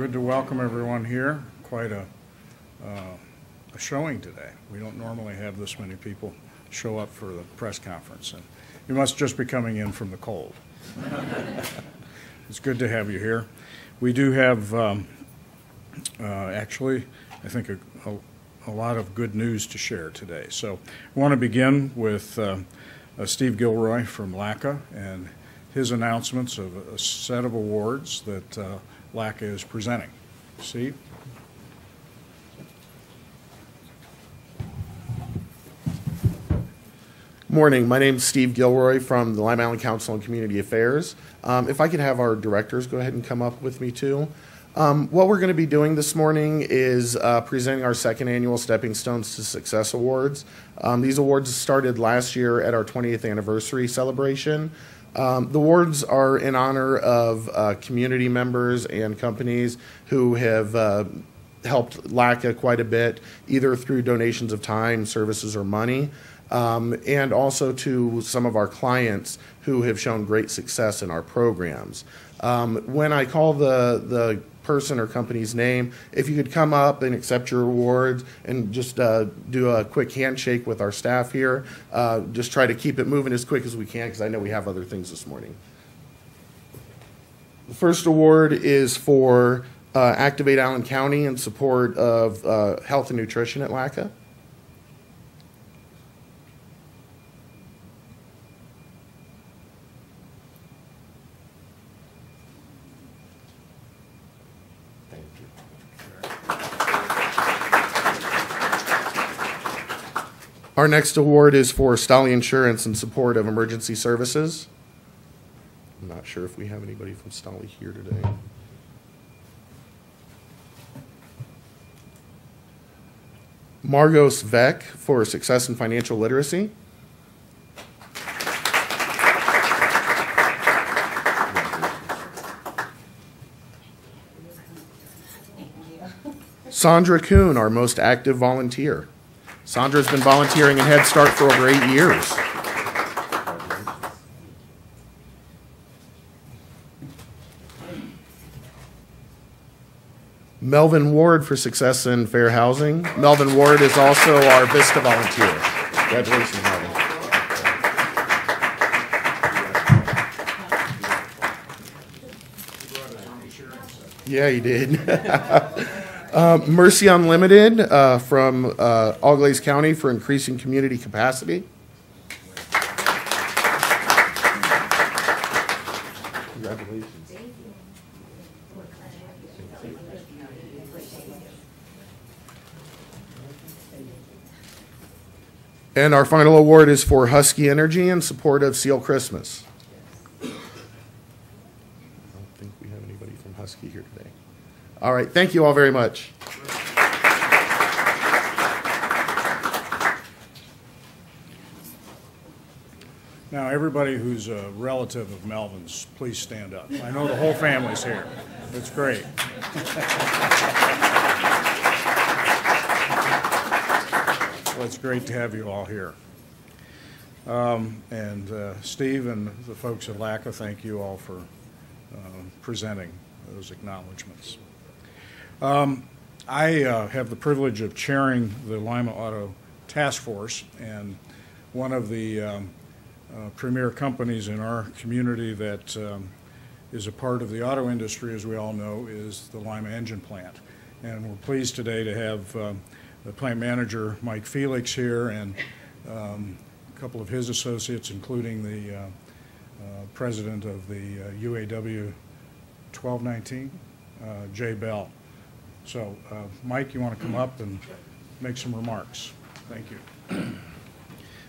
good to welcome everyone here. Quite a showing today. We don't normally have this many people show up for the press conference, and you must just be coming in from the cold. It's good to have you here. We do have actually, I think, a lot of good news to share today. So I want to begin with Steve Gilroy from LACA and his announcements of a set of awards that LACA is presenting. Steve? Morning. My name is Steve Gilroy from the Lima Island Council on Community Affairs. If I could have our directors go ahead and come up with me too. What we're going to be doing this morning is presenting our second annual Stepping Stones to Success Awards. These awards started last year at our 20th anniversary celebration. The awards are in honor of community members and companies who have helped LACA quite a bit, either through donations of time, services, or money. And also to some of our clients who have shown great success in our programs. When I call the person or company's name, if you could come up and accept your awards and just do a quick handshake with our staff here. Just try to keep it moving as quick as we can because I know we have other things this morning. The first award is for Activate Allen County in support of health and nutrition at LACA. Our next award is for Stolly Insurance in support of emergency services. I'm not sure if we have anybody from Stolly here today. Margos Vec for success in financial literacy. Sandra Kuhn, our most active volunteer. Sandra's been volunteering in Head Start for over 8 years. Melvin Ward for success in fair housing. Melvin Ward is also our VISTA volunteer. Congratulations, Melvin. Yeah, you did. Mercy Unlimited from Auglaize County for increasing community capacity. Congratulations. And our final award is for Husky Energy in support of Seal Christmas. I don't think we have anybody from Husky here today. All right, thank you all very much. Now, everybody who's a relative of Melvin's, please stand up. I know the whole family's here. It's great. Well, it's great to have you all here. Steve and the folks at LACA, thank you all for presenting those acknowledgments. I have the privilege of chairing the Lima Auto Task Force, and one of the premier companies in our community that is a part of the auto industry, as we all know, is the Lima Engine Plant. And we're pleased today to have the plant manager, Mike Felix, here, and a couple of his associates, including the president of the UAW 1219, Jay Bell. So, Mike, you want to come up and make some remarks? Thank you.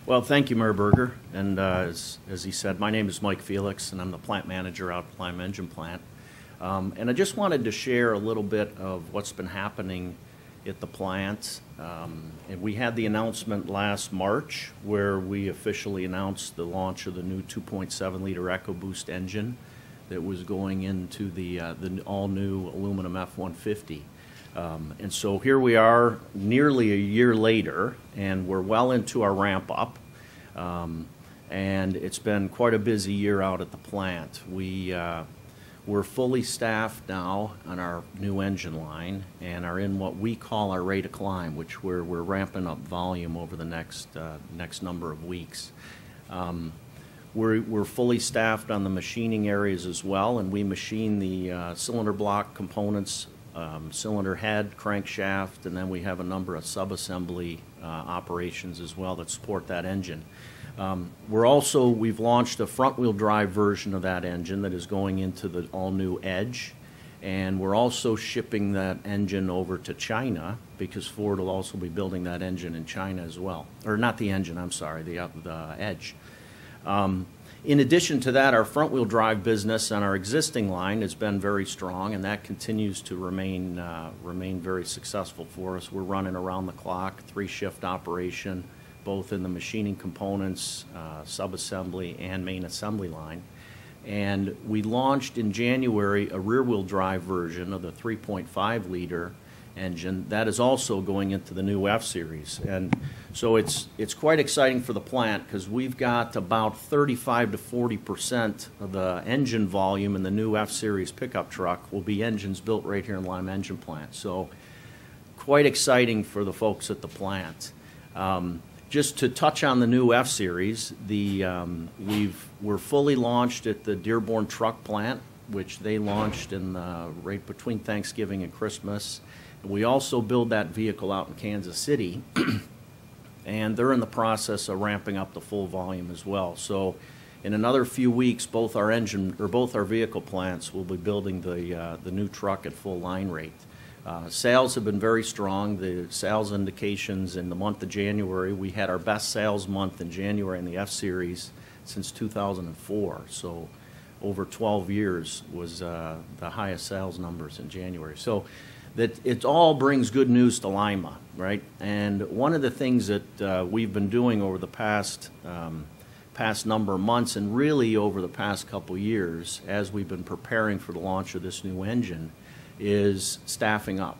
Well, thank you, Mayor Berger. And as he said, my name is Mike Felix, and I'm the plant manager out at Lima Engine Plant. And I just wanted to share a little bit of what's been happening at the plant. And we had the announcement last March where we officially announced the launch of the new 2.7-liter EcoBoost engine that was going into the all-new aluminum F-150. And so here we are nearly a year later, and we're well into our ramp up. And it's been quite a busy year out at the plant. We We're fully staffed now on our new engine line and are in what we call our rate of climb, which we're ramping up volume over the next number of weeks. We're fully staffed on the machining areas as well, and we machine the cylinder block components, cylinder head, crankshaft, and then we have a number of sub-assembly operations as well that support that engine. We've launched a front-wheel drive version of that engine that is going into the all-new Edge, and we're also shipping that engine over to China because Ford will also be building that engine in China as well. Or not the engine, I'm sorry, the Edge. In addition to that, our front-wheel drive business on our existing line has been very strong, and that continues to remain very successful for us. We're running around the clock, 3-shift operation, both in the machining components, sub-assembly, and main assembly line. And we launched in January a rear-wheel drive version of the 3.5-liter engine that is also going into the new F-Series. And so it's quite exciting for the plant because we've got about 35 to 40% of the engine volume in the new F-Series pickup truck will be engines built right here in Lima Engine Plant. So quite exciting for the folks at the plant. Just to touch on the new F-Series, we're fully launched at the Dearborn Truck Plant, which they launched in right between Thanksgiving and Christmas. We also build that vehicle out in Kansas City, and they're in the process of ramping up the full volume as well. So in another few weeks, both our vehicle plants will be building the new truck at full line rate. Sales have been very strong. The sales indications in the month of January, we had our best sales month in January in the F-Series since 2004. So over 12 years was the highest sales numbers in January. So that it all brings good news to Lima, right? And one of the things that we've been doing over the past number of months and really over the past couple years as we've been preparing for the launch of this new engine is staffing up,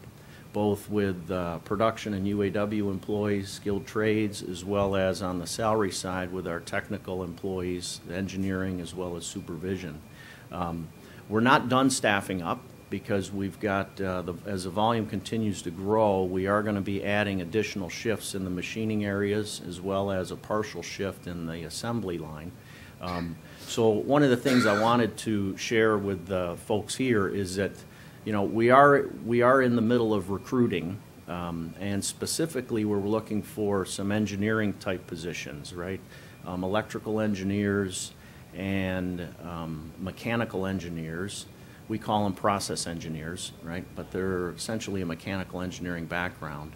both with production and UAW employees, skilled trades, as well as on the salary side with our technical employees, engineering, as well as supervision. We're not done staffing up because we've got, as the volume continues to grow, we are going to be adding additional shifts in the machining areas as well as a partial shift in the assembly line. So one of the things I wanted to share with the folks here is that we are in the middle of recruiting, and specifically we're looking for some engineering type positions, right? Electrical engineers and mechanical engineers. We call them process engineers, right? But they're essentially a mechanical engineering background.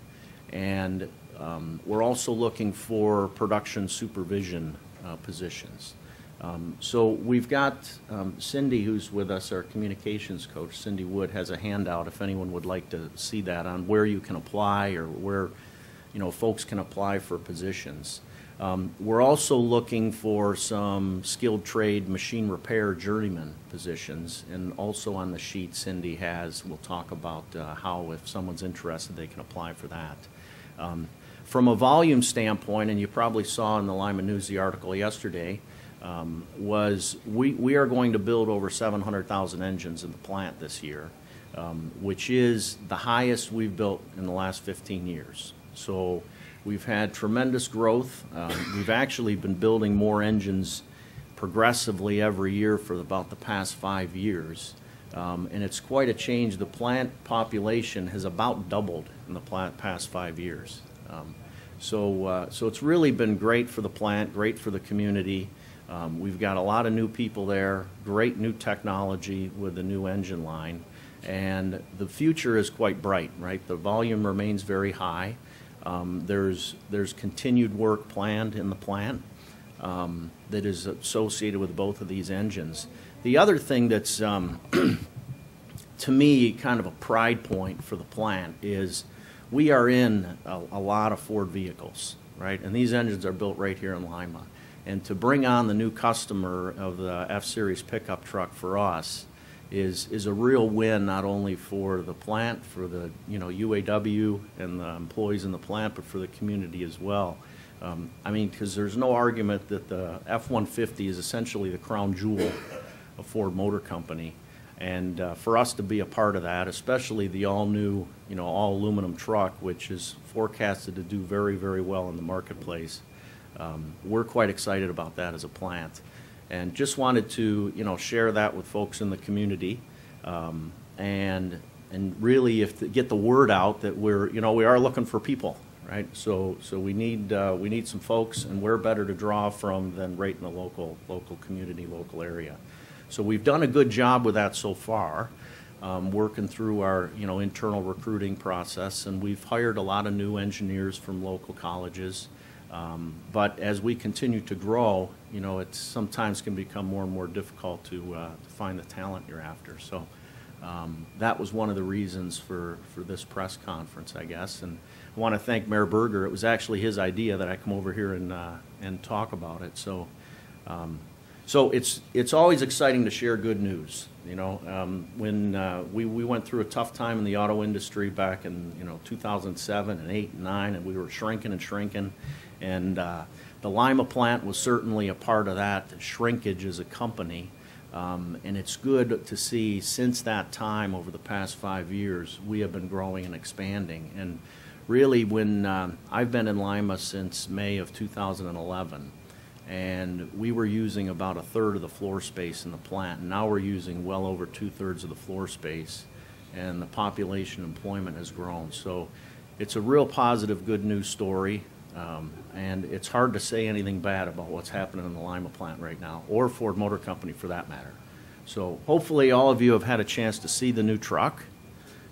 And we're also looking for production supervision positions. So we've got Cindy, who's with us, our communications coach. Cindy Wood has a handout if anyone would like to see that on where you can apply or where folks can apply for positions. We're also looking for some skilled trade machine repair journeyman positions, and also on the sheet Cindy we'll talk about how, if someone's interested, they can apply for that. From a volume standpoint, and you probably saw in the Lima News the article yesterday, we are going to build over 700,000 engines in the plant this year, which is the highest we've built in the last 15 years. So we've had tremendous growth. We've actually been building more engines progressively every year for about the past 5 years. And it's quite a change. The plant population has about doubled in the past 5 years. So it's really been great for the plant, great for the community. We've got a lot of new people there, great new technology with the new engine line, and the future is quite bright, right? The volume remains very high. There's continued work planned in the plant that is associated with both of these engines. The other thing that's, to me, kind of a pride point for the plant is we are in a lot of Ford vehicles, right? And these engines are built right here in Lima. And to bring on the new customer of the F-Series pickup truck for us is a real win, not only for the plant, for the UAW and the employees in the plant, but for the community as well. I mean, because there's no argument that the F-150 is essentially the crown jewel of Ford Motor Company. And for us to be a part of that, especially the all-new, all aluminum truck, which is forecasted to do very, very well in the marketplace, we're quite excited about that as a plant. And just wanted to, share that with folks in the community, and really get the word out that we are looking for people, right? So we need some folks, and where better to draw from than right in the local community, local area. So we've done a good job with that so far, working through our internal recruiting process, and we've hired a lot of new engineers from local colleges. But as we continue to grow, it sometimes can become more and more difficult to find the talent you're after. So that was one of the reasons for this press conference, I guess. And I want to thank Mayor Berger. It was actually his idea that I come over here and talk about it. So. So it's always exciting to share good news. When we went through a tough time in the auto industry back in 2007 and 8 and 9, and we were shrinking and shrinking, and the Lima plant was certainly a part of that shrinkage as a company. And it's good to see since that time, over the past 5 years, we have been growing and expanding. And really, when I've been in Lima since May of 2011. And we were using about 1/3 of the floor space in the plant, and now we're using well over 2/3 of the floor space, and the population employment has grown. So it's a real positive, good news story, and it's hard to say anything bad about what's happening in the Lima plant right now, or Ford Motor Company for that matter. So hopefully all of you have had a chance to see the new truck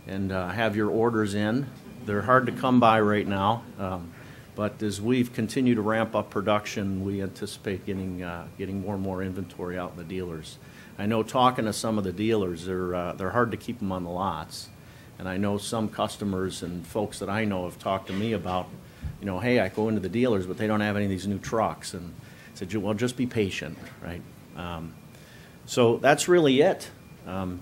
and have your orders in. They're hard to come by right now. But as we've continued to ramp up production, we anticipate getting more and more inventory out in the dealers. I know, talking to some of the dealers, they're hard to keep them on the lots. And I know some customers and folks that I know have talked to me about, hey, I go into the dealers, but they don't have any of these new trucks. And I said, well, just be patient, right? So that's really it.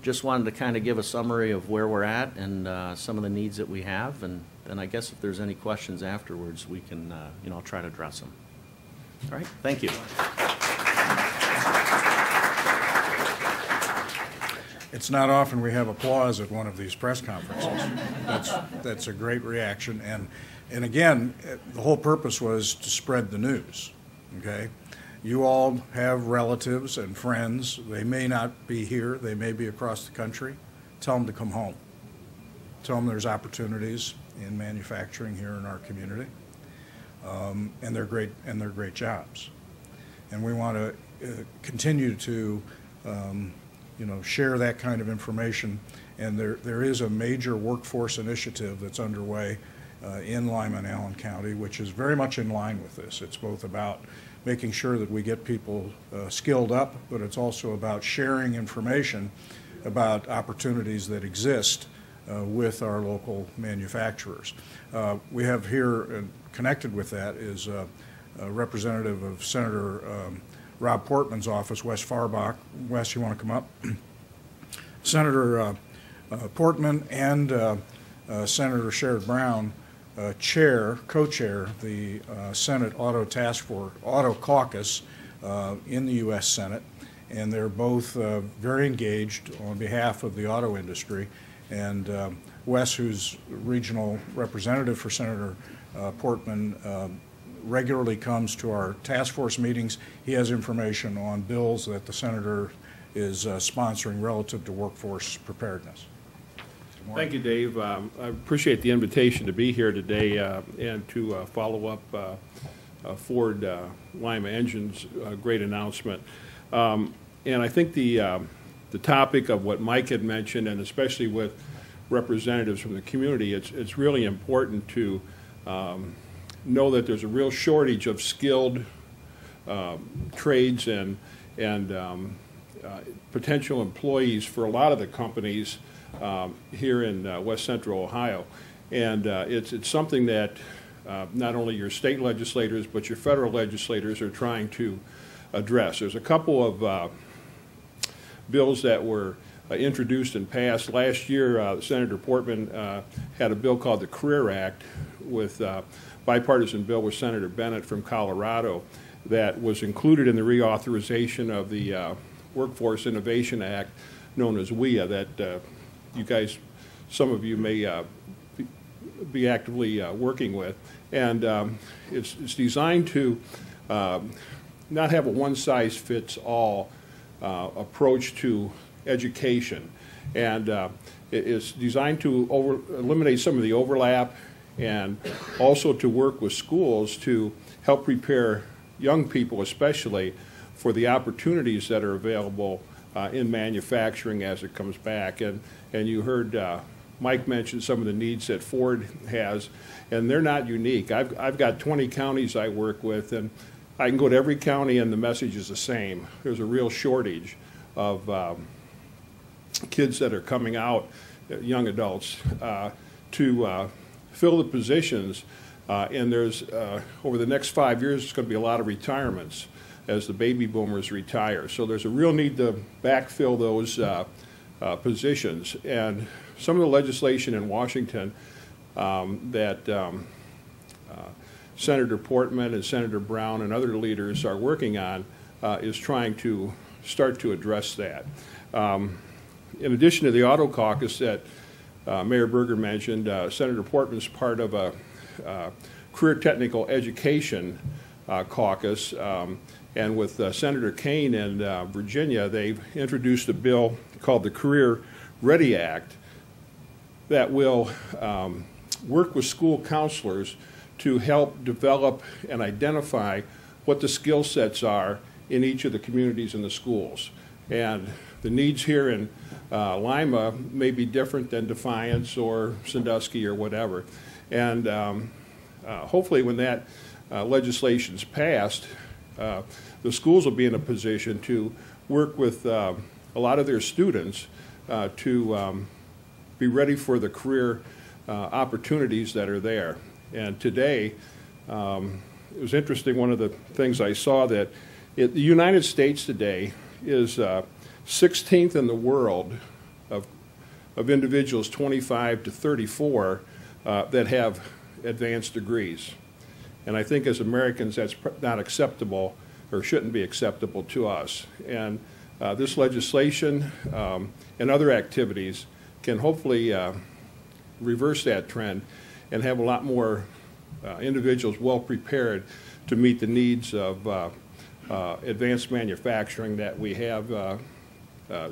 Just wanted to kind of give a summary of where we're at and some of the needs that we have. And I guess if there's any questions afterwards, we can, I'll try to address them. All right, thank you. It's not often we have applause at one of these press conferences. That's a great reaction. And again, the whole purpose was to spread the news, okay? You all have relatives and friends. They may not be here. They may be across the country. Tell them to come home. Tell them there's opportunities in manufacturing here in our community, and they're great jobs. And we want to continue to share that kind of information. And there is a major workforce initiative that's underway in Lima and Allen County, which is very much in line with this. It's both about making sure that we get people skilled up, but it's also about sharing information about opportunities that exist with our local manufacturers. We have here, connected with that, is a representative of Senator Rob Portman's office, Wes Farbach. Wes, you want to come up? Senator Portman and Senator Sherrod Brown co-chair the Senate Auto Task Force, Auto Caucus in the U.S. Senate, and they're both very engaged on behalf of the auto industry. And Wes, who's regional representative for Senator Portman, regularly comes to our task force meetings. He has information on bills that the senator is sponsoring relative to workforce preparedness. Thank you, Dave. I appreciate the invitation to be here today and to follow up Ford Lima Engine's great announcement. And I think the topic of what Mike had mentioned, and especially with representatives from the community, it's really important to know that there's a real shortage of skilled trades and potential employees for a lot of the companies here in West Central Ohio. And it's something that not only your state legislators but your federal legislators are trying to address. There's a couple of bills that were introduced and passed. Last year, Senator Portman had a bill called the Career Act with bipartisan bill with Senator Bennett from Colorado that was included in the reauthorization of the Workforce Innovation Act known as WIA that you guys, some of you may be actively working with. And it's designed to not have a one-size-fits-all approach to education. And it's designed to eliminate some of the overlap and also to work with schools to help prepare young people especially for the opportunities that are available in manufacturing as it comes back. And you heard Mike mention some of the needs that Ford has, and they're not unique. I've got 20 counties I work with, and I can go to every county and the message is the same. There's a real shortage of kids that are coming out, young adults, to fill the positions. And there's, over the next 5 years, there's going to be a lot of retirements as the baby boomers retire. So there's a real need to backfill those positions. And some of the legislation in Washington that Senator Portman and Senator Brown and other leaders are working on is trying to start to address that. In addition to the auto caucus that Mayor Berger mentioned, Senator Portman is part of a career technical education caucus, and with Senator Kane in Virginia, they've introduced a bill called the Career Ready Act that will work with school counselors to help develop and identify what the skill sets are in each of the communities in the schools. And the needs here in Lima may be different than Defiance or Sandusky or whatever. And hopefully when that legislation's passed, the schools will be in a position to work with a lot of their students to be ready for the career opportunities that are there. And today, it was interesting, one of the things I saw that the United States today is 16th in the world of individuals 25 to 34 that have advanced degrees. And I think as Americans that's not acceptable or shouldn't be acceptable to us. And this legislation and other activities can hopefully reverse that trend and have a lot more individuals well prepared to meet the needs of advanced manufacturing that we have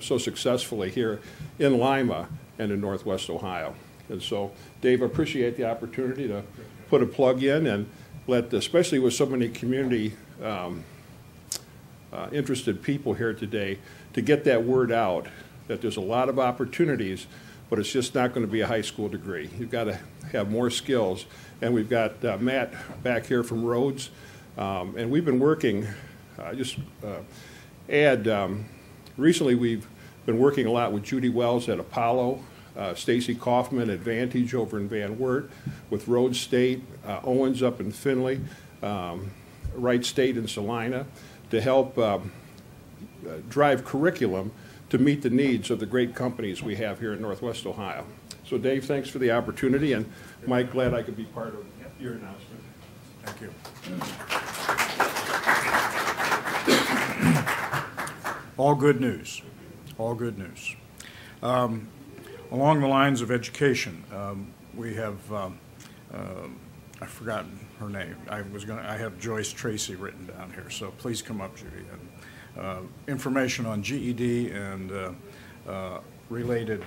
so successfully here in Lima and in Northwest Ohio. And so, Dave, I appreciate the opportunity to put a plug in and let, especially with so many community interested people here today, to get that word out that there's a lot of opportunities, but it's just not going to be a high school degree. You've got to have more skills. And we've got Matt back here from Rhodes, and we've been working, recently we've been working a lot with Judy Wells at Apollo, Stacy Kaufman at Vantage over in Van Wert, with Rhodes State, Owens up in Findlay, Wright State in Salina, to help drive curriculum to meet the needs of the great companies we have here in Northwest Ohio. So Dave, thanks for the opportunity, and Mike, glad I could be part of your announcement. Thank you. All good news. All good news. Along the lines of education, we have, I've forgotten her name. I have Joyce Tracy written down here, so please come up, Judy. And, information on GED and related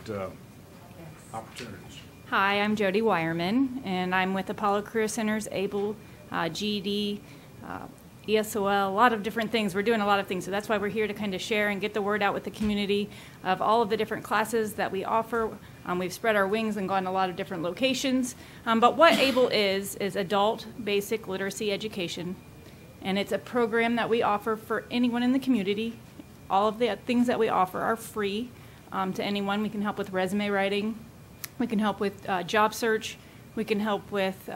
opportunities. Hi, I'm Jody Wireman, and I'm with Apollo Career Center's ABLE, GED, ESOL, a lot of different things. We're doing a lot of things, so that's why we're here to kind of share and get the word out with the community of all of the different classes that we offer. We've spread our wings and gone to a lot of different locations. But what ABLE is adult basic literacy education, and it's a program that we offer for anyone in the community. All of the things that we offer are free to anyone. We can help with resume writing. We can help with job search. We can help with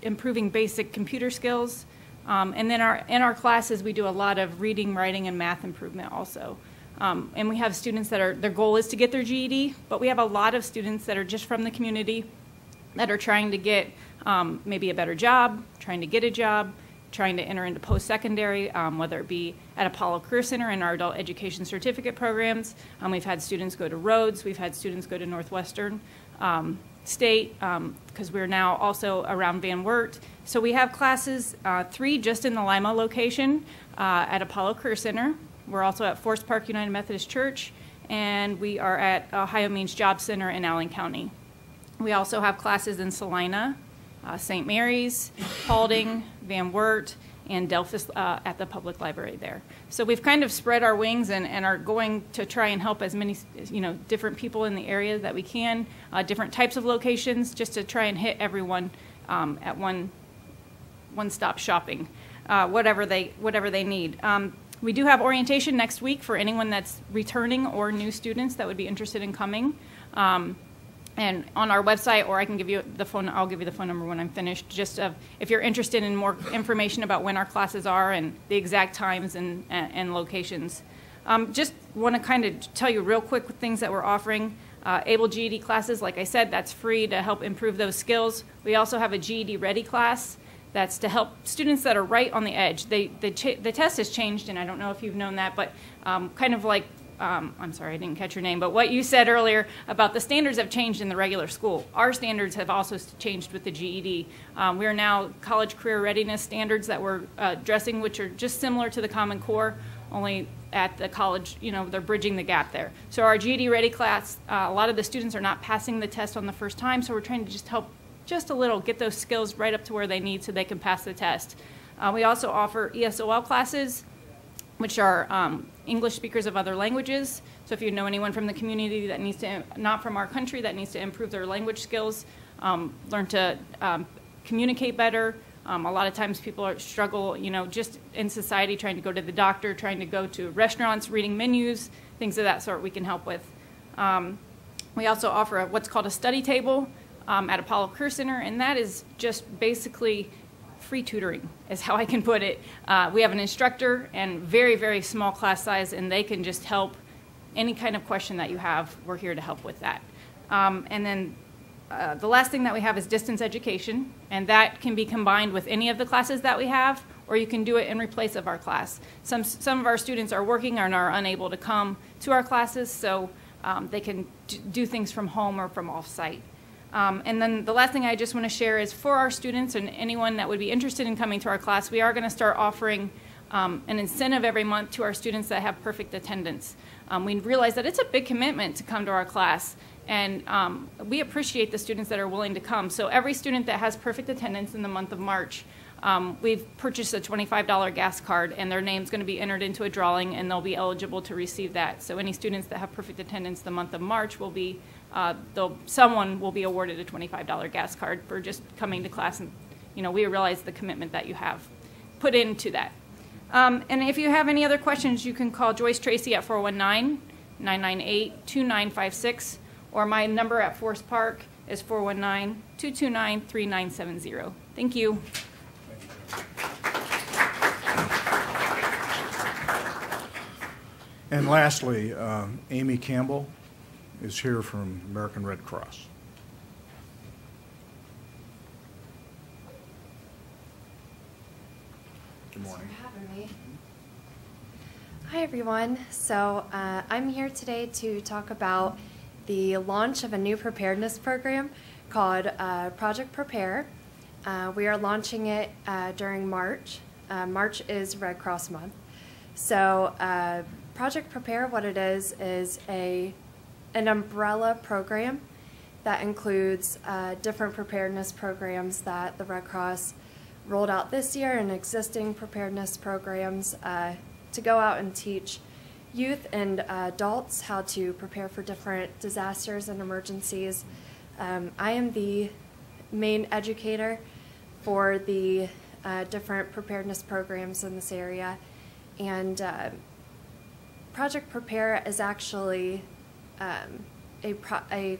improving basic computer skills. And then in our classes, we do a lot of reading, writing, and math improvement also. And we have students that their goal is to get their GED, but we have a lot of students that are just from the community that are trying to get maybe a better job, trying to get a job, trying to enter into post-secondary, whether it be at Apollo Career Center in our adult education certificate programs. We've had students go to Rhodes. We've had students go to Northwestern State, because we're now also around Van Wert. So we have classes, 3 just in the Lima location at Apollo Career Center. We're also at Forest Park United Methodist Church, and we are at Ohio Means Job Center in Allen County. We also have classes in Salina, St. Mary's, Paulding, Van Wert, and Delphus at the public library there. So we've kind of spread our wings and are going to try and help as many, different people in the area that we can, different types of locations, just to try and hit everyone at one-stop shopping, whatever they need. We do have orientation next week for anyone that's returning or new students that would be interested in coming. And on our website, or I can give you the phone. I'll give you the phone number when I'm finished. Just if you're interested in more information about when our classes are and the exact times and locations. Just want to kind of tell you real quick things that we're offering. Able GED classes, like I said, that's free to help improve those skills. We also have a GED Ready class. That's to help students that are right on the edge. The test has changed, and I don't know if you've known that, but kind of like. I'm sorry, I didn't catch your name, but what you said earlier about the standards have changed in the regular school. Our standards have also changed with the GED. We are now college career readiness standards that we're addressing, which are just similar to the Common Core, only at the college, they're bridging the gap there. So our GED Ready class, a lot of the students are not passing the test on the first time, so we're trying to just help just a little, get those skills right up to where they need so they can pass the test. We also offer ESOL classes, which are English speakers of other languages. So if you know anyone from the community that needs to, not from our country, that needs to improve their language skills, learn to communicate better. A lot of times people struggle, just in society, trying to go to the doctor, trying to go to restaurants, reading menus, things of that sort we can help with. We also offer what's called a study table at Apollo Career Center, and that is just basically free tutoring is how I can put it. We have an instructor and very, very small class size, and they can just help any kind of question that you have. We're here to help with that. And then the last thing that we have is distance education, and that can be combined with any of the classes that we have, or you can do it in replace of our class. Some of our students are working and are unable to come to our classes, so they can do things from home or from off-site. And then the last thing I just want to share is for our students and anyone that would be interested in coming to our class, we are going to start offering an incentive every month to our students that have perfect attendance. We realize that it's a big commitment to come to our class, and we appreciate the students that are willing to come. So every student that has perfect attendance in the month of March, we've purchased a $25 gas card, and their name's going to be entered into a drawing, and they'll be eligible to receive that. So any students that have perfect attendance the month of March will be someone will be awarded a $25 gas card for just coming to class, and we realize the commitment that you have put into that. And if you have any other questions, you can call Joyce Tracy at 419-998-2956, or my number at Forest Park is 419-229-3970. Thank you. And lastly, Amy Campbell is here from American Red Cross. Good morning. Thanks for having me. Hi, everyone. So I'm here today to talk about the launch of a new preparedness program called Project Prepare. We are launching it during March. March is Red Cross Month. So Project Prepare, what it is an umbrella program that includes different preparedness programs that the Red Cross rolled out this year and existing preparedness programs to go out and teach youth and adults how to prepare for different disasters and emergencies. I am the main educator for the different preparedness programs in this area, and Project Prepare is actually a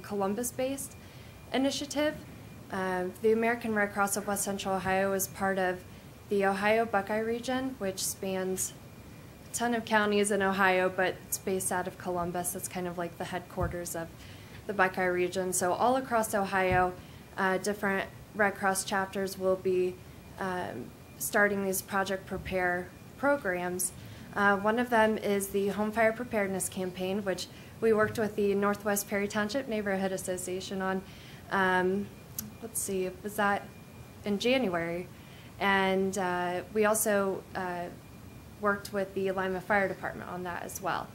Columbus-based initiative. The American Red Cross of West Central Ohio is part of the Ohio Buckeye region, which spans a ton of counties in Ohio, but it's based out of Columbus. It's kind of like the headquarters of the Buckeye region. So all across Ohio, different Red Cross chapters will be starting these Project Prepare programs. One of them is the Home Fire Preparedness Campaign, which we worked with the Northwest Perry Township Neighborhood Association on, let's see, was that in January? And we also worked with the Lima Fire Department on that as well.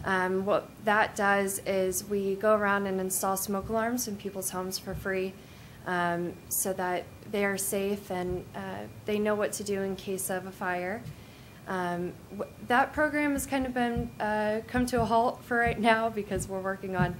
What that does is we go around and install smoke alarms in people's homes for free, so that they are safe and they know what to do in case of a fire. That program has kind of been come to a halt for right now because we're working on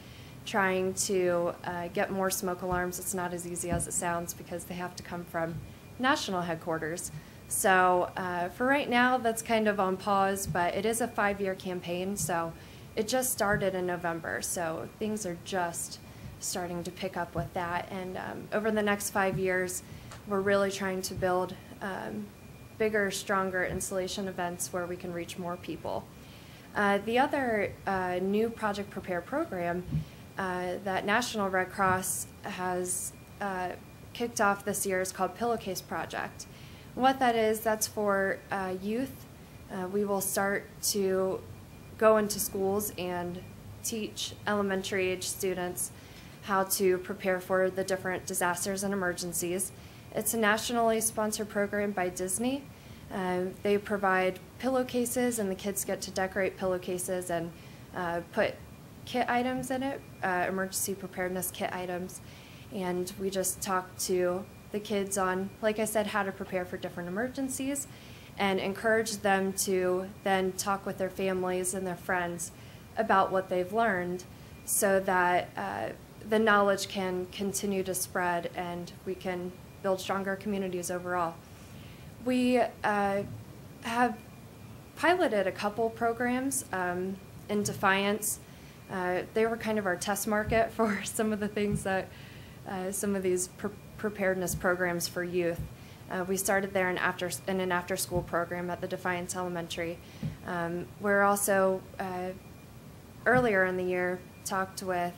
trying to get more smoke alarms. It's not as easy as it sounds because they have to come from national headquarters. So for right now, that's kind of on pause, but it is a 5-year campaign, so it just started in November, so things are just starting to pick up with that. And over the next 5 years, we're really trying to build bigger, stronger installation events where we can reach more people. The other new Project Prepare program that National Red Cross has kicked off this year is called Pillowcase Project. What that is, that's for youth. We will start to go into schools and teach elementary age students how to prepare for the different disasters and emergencies. It's a nationally sponsored program by Disney. They provide pillowcases, and the kids get to decorate pillowcases and put kit items in it, emergency preparedness kit items. And we just talk to the kids on, like I said, how to prepare for different emergencies, and encourage them to then talk with their families and their friends about what they've learned, so that the knowledge can continue to spread and we can build stronger communities overall. We have piloted a couple programs in Defiance. They were kind of our test market for some of the things that some of these preparedness programs for youth. We started there in an after-school program at the Defiance Elementary. We're also, earlier in the year, talked with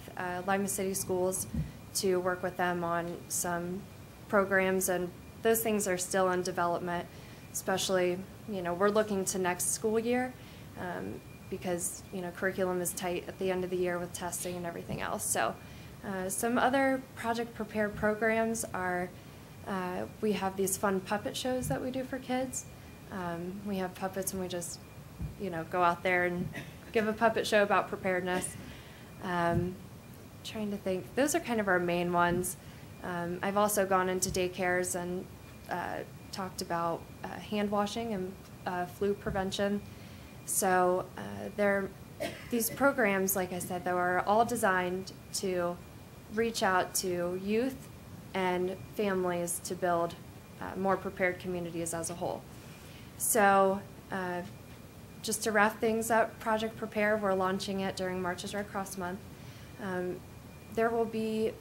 Lima City Schools to work with them on some programs, and those things are still in development, especially, we're looking to next school year because, curriculum is tight at the end of the year with testing and everything else. So some other Project Prepare programs are, we have these fun puppet shows that we do for kids. We have puppets and we just, go out there and give a puppet show about preparedness. Trying to think, those are kind of our main ones. I've also gone into daycares and talked about hand washing and flu prevention. So these programs, like I said, though, are all designed to reach out to youth and families to build more prepared communities as a whole. So just to wrap things up, Project Prepare, we're launching it during March's Red Cross Month. There will be,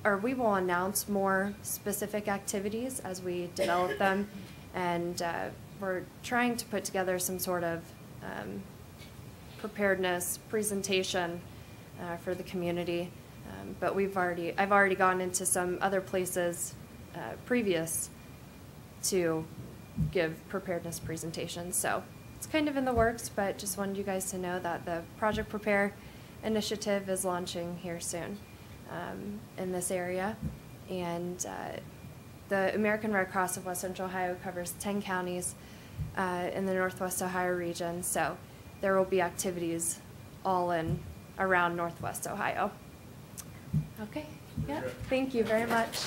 or we will announce more specific activities as we develop them, and we're trying to put together some sort of preparedness presentation for the community. But I've already gone into some other places previous to give preparedness presentations, so it's kind of in the works, but just wanted you guys to know that the Project Prepare initiative is launching here soon in this area. And the American Red Cross of West Central Ohio covers 10 counties in the Northwest Ohio region, so there will be activities all in around Northwest Ohio. Okay, yeah, thank you very much.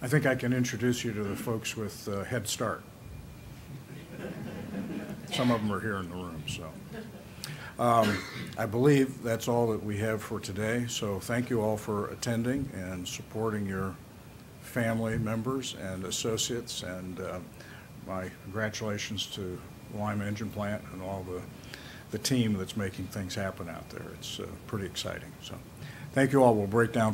I think I can introduce you to the folks with Head Start. Some of them are here in the room, so. I believe that's all that we have for today, so thank you all for attending and supporting your family members and associates, and my congratulations to Lima Engine Plant and all the team that's making things happen out there. It's pretty exciting. So thank you all. We'll break down.